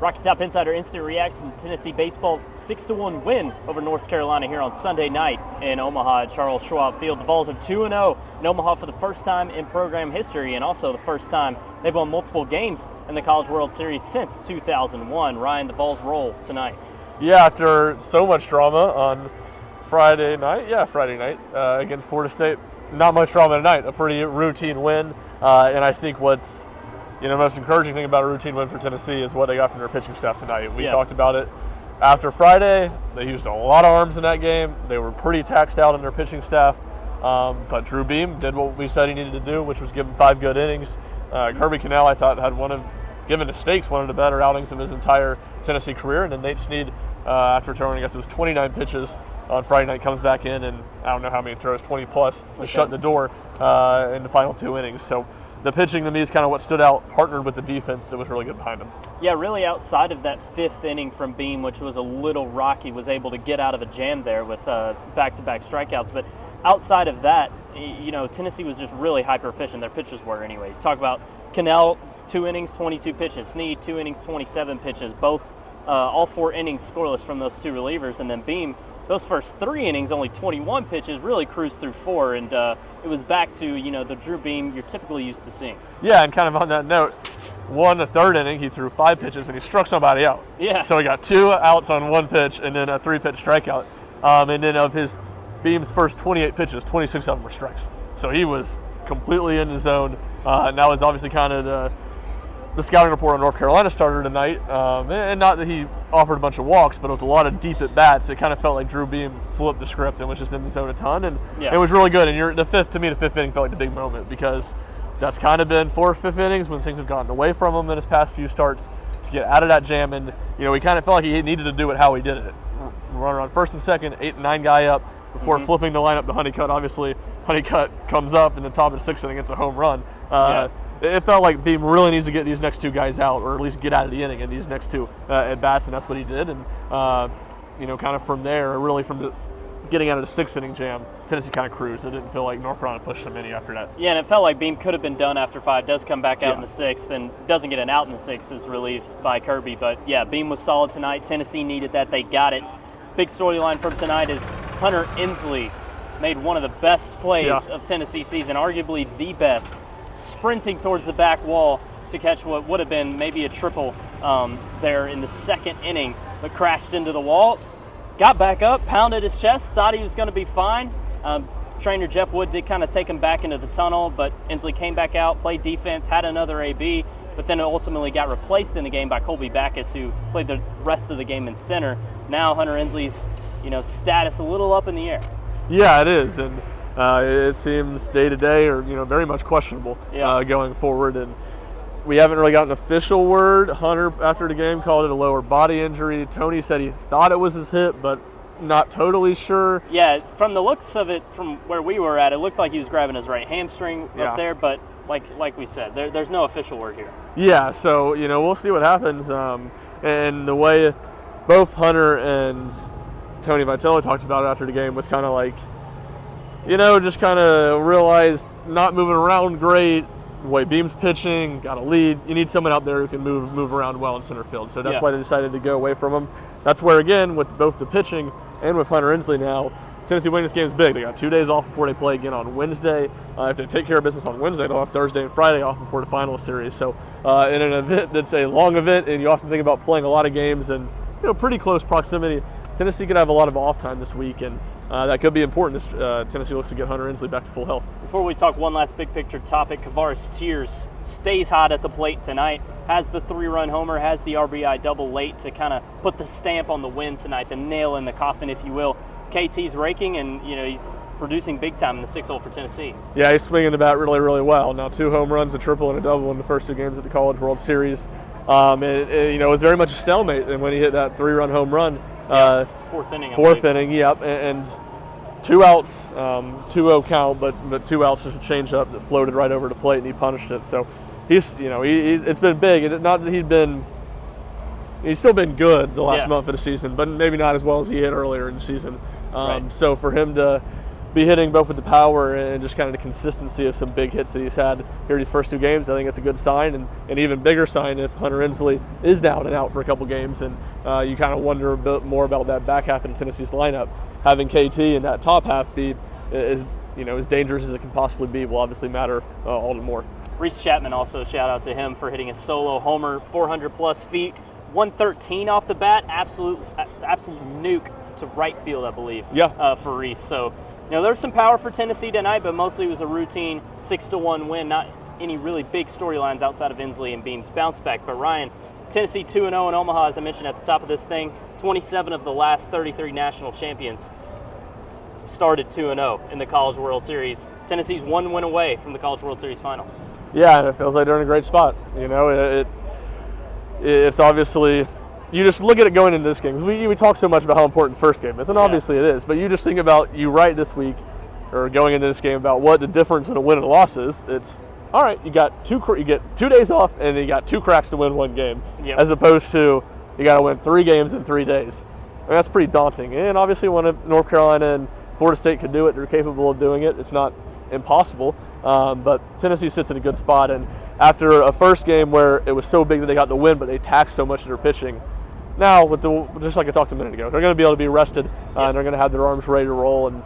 Rocky Top Insider instant reaction to Tennessee baseball's 6-1 win over North Carolina here on Sunday night in Omaha at Charles Schwab Field. The Vols are 2-0 in Omaha for the first time in program history, and also the first time they've won multiple games in the College World Series since 2001. Ryan, the Vols roll tonight. Yeah, after so much drama on Friday night against Florida State, not much drama tonight. A pretty routine win, and I think what's the most encouraging thing about a routine win for Tennessee is what they got from their pitching staff tonight. We talked about it after Friday. They used a lot of arms in that game. They were pretty taxed out in their pitching staff, but Drew Beam did what we said he needed to do, which was give him 5 good innings. Kirby Cannell, I thought, had given the stakes, one of the better outings of his entire Tennessee career. And then Nate Snead, after throwing, I guess it was 29 pitches on Friday night, comes back in, and I don't know how many throws, 20 plus, to shut the door in the final 2 innings. So the pitching to me is kind of what stood out, partnered with the defense that was really good behind him. Yeah, really outside of that 5th inning from Beam, which was a little rocky, was able to get out of a jam there with back-to-back strikeouts. But outside of that, Tennessee was just really hyper-efficient. Their pitchers were anyways. Talk about Cannell, 2 innings, 22 pitches. Snead, 2 innings, 27 pitches. Both, all 4 innings scoreless from those 2 relievers. And then Beam, those first 3 innings, only 21 pitches, really cruised through 4, and it was back to, the Drew Beam you're typically used to seeing. Yeah, and kind of on that note, the 3rd inning, he threw 5 pitches, and he struck somebody out. Yeah. So he got 2 outs on 1 pitch, and then a 3-pitch strikeout. And then of his Beam's first 28 pitches, 26 of them were strikes. So he was completely in the zone, and that was obviously kind of the scouting report on North Carolina starter tonight, and not that he offered a bunch of walks, but it was a lot of deep at bats. It kind of felt like Drew Beam flipped the script and was just in the zone a ton, and it was really good. And the fifth inning felt like the big moment, because that's kind of been 4th, 5th innings when things have gotten away from him in his past few starts, to get out of that jam. And he kind of felt like he needed to do it how he did it. Run around 1st and 2nd, 8 and 9 guy up before flipping the lineup to Honeycutt. Obviously, Honeycutt comes up in the top of the 6th inning, gets a home run. It felt like Beam really needs to get these next 2 guys out, or at least get out of the inning in these next 2 at-bats, and that's what he did. And, kind of from there, really from getting out of the 6th inning jam, Tennessee kind of cruised. It didn't feel like North Carolina pushed him any after that. Yeah, and it felt like Beam could have been done after 5, does come back out in the 6th, and doesn't get an out in the 6th, is relieved by Kirby. But, yeah, Beam was solid tonight. Tennessee needed that. They got it. Big storyline from tonight is Hunter Ensley made one of the best plays of Tennessee season, arguably the best, sprinting towards the back wall to catch what would have been maybe a triple there in the 2nd inning, but crashed into the wall. Got back up, pounded his chest, thought he was going to be fine. Trainer Jeff Wood did kind of take him back into the tunnel, but Ensley came back out, played defense, had another AB, but then ultimately got replaced in the game by Colby Backus, who played the rest of the game in center. Now Hunter Ensley's status a little up in the air. Yeah, it is, and it seems day to day, or very much questionable going forward. And we haven't really gotten an official word. Hunter, after the game, called it a lower body injury. Tony said he thought it was his hip, but not totally sure. Yeah, from the looks of it, from where we were at, it looked like he was grabbing his right hamstring up there. But like we said, there's no official word here. Yeah, so we'll see what happens. And the way both Hunter and Tony Vitello talked about it after the game was kind of like, just kind of realized not moving around great. The way Beam's pitching, got a lead. You need someone out there who can move around well in center field. So that's why they decided to go away from him. That's where, again, with both the pitching and with Hunter Ensley now, Tennessee winning this game is big. They got 2 days off before they play again on Wednesday. If they take care of business on Wednesday, they'll have Thursday and Friday off before the final series. So in an event that's a long event, and you often think about playing a lot of games in pretty close proximity, Tennessee could have a lot of off time this week, and that could be important as Tennessee looks to get Hunter Ensley back to full health. Before we talk one last big picture topic, Kavaris Tears stays hot at the plate tonight, has the 3-run homer, has the RBI double late to kind of put the stamp on the win tonight, the nail in the coffin, if you will. KT's raking, and he's producing big time in the 6-hole for Tennessee. Yeah, he's swinging the bat really, really well. Now 2 home runs, a triple, and a double in the first 2 games at the College World Series. It was very much a stalemate, and when he hit that 3-run home run, 4th inning. 4th inning, yep, and 2 outs, 2-0 count, but 2 outs, just a changeup that floated right over the plate, and he punished it. So he's, it's been big, and not that he's still been good the last month of the season, but maybe not as well as he hit earlier in the season. So for him to be hitting both with the power and just kind of the consistency of some big hits that he's had here these first 2 games. I think it's a good sign, and an even bigger sign if Hunter Ensley is down and out for a couple games, and you kind of wonder a bit more about that back half in Tennessee's lineup. Having KT in that top half be as dangerous as it can possibly be will obviously matter all the more. Reese Chapman, also shout out to him for hitting a solo homer, 400 plus feet, 113 off the bat, absolute nuke to right field, I believe. Yeah. For Reese. So, there's some power for Tennessee tonight, but mostly it was a routine 6-1 win. Not any really big storylines outside of Ensley and Beam's bounce back. But Ryan, Tennessee 2-0 in Omaha, as I mentioned at the top of this thing. 27 of the last 33 national champions started 2-0 in the College World Series. Tennessee's 1 win away from the College World Series finals. Yeah, and it feels like they're in a great spot. It's obviously, you just look at it going into this game. We talk so much about how important the first game is, and obviously it is. But you just think about, you write this week or going into this game about what the difference in a win and a loss is. It's all right. You get 2 days off, and you got 2 cracks to win 1 game, as opposed to you got to win 3 games in 3 days. I mean, that's pretty daunting. And obviously, when North Carolina and Florida State could do it, they're capable of doing it. It's not impossible, but Tennessee sits in a good spot. And after a first game where it was so big that they got the win, but they taxed so much of their pitching, now just like I talked a minute ago, they're going to be able to be rested, and they're going to have their arms ready to roll. And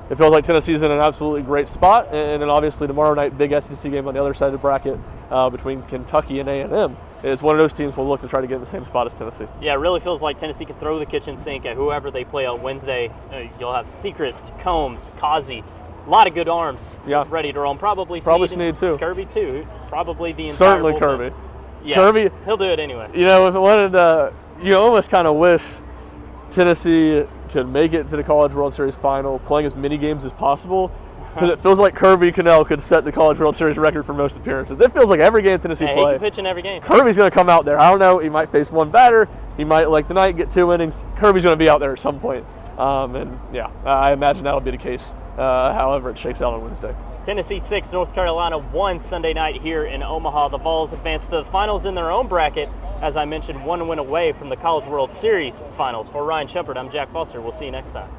it feels like Tennessee's in an absolutely great spot. And then obviously tomorrow night, big SEC game on the other side of the bracket between Kentucky and A&M. It's one of those teams we'll look to try to get in the same spot as Tennessee. Yeah, it really feels like Tennessee can throw the kitchen sink at whoever they play on Wednesday. You'll have Sechrist, Combs, Kazi, a lot of good arms ready to roll. Probably Snead too. Kirby too. Probably the entire Certainly bullpen. Kirby. Yeah, Kirby, he'll do it anyway. If it wanted, you almost kind of wish Tennessee could make it to the College World Series final, playing as many games as possible. Because it feels like Kirby Cannell could set the College World Series record for most appearances. It feels like every game Tennessee play. He can pitch in every game. Kirby's going to come out there. I don't know. He might face one batter. He might, like tonight, get 2 innings. Kirby's going to be out there at some point. I imagine that'll be the case, however it shakes out on Wednesday. Tennessee 6, North Carolina 1 Sunday night here in Omaha. The Vols advanced to the finals in their own bracket. As I mentioned, 1 win away from the College World Series finals. For Ryan Schumpert, I'm Jack Foster. We'll see you next time.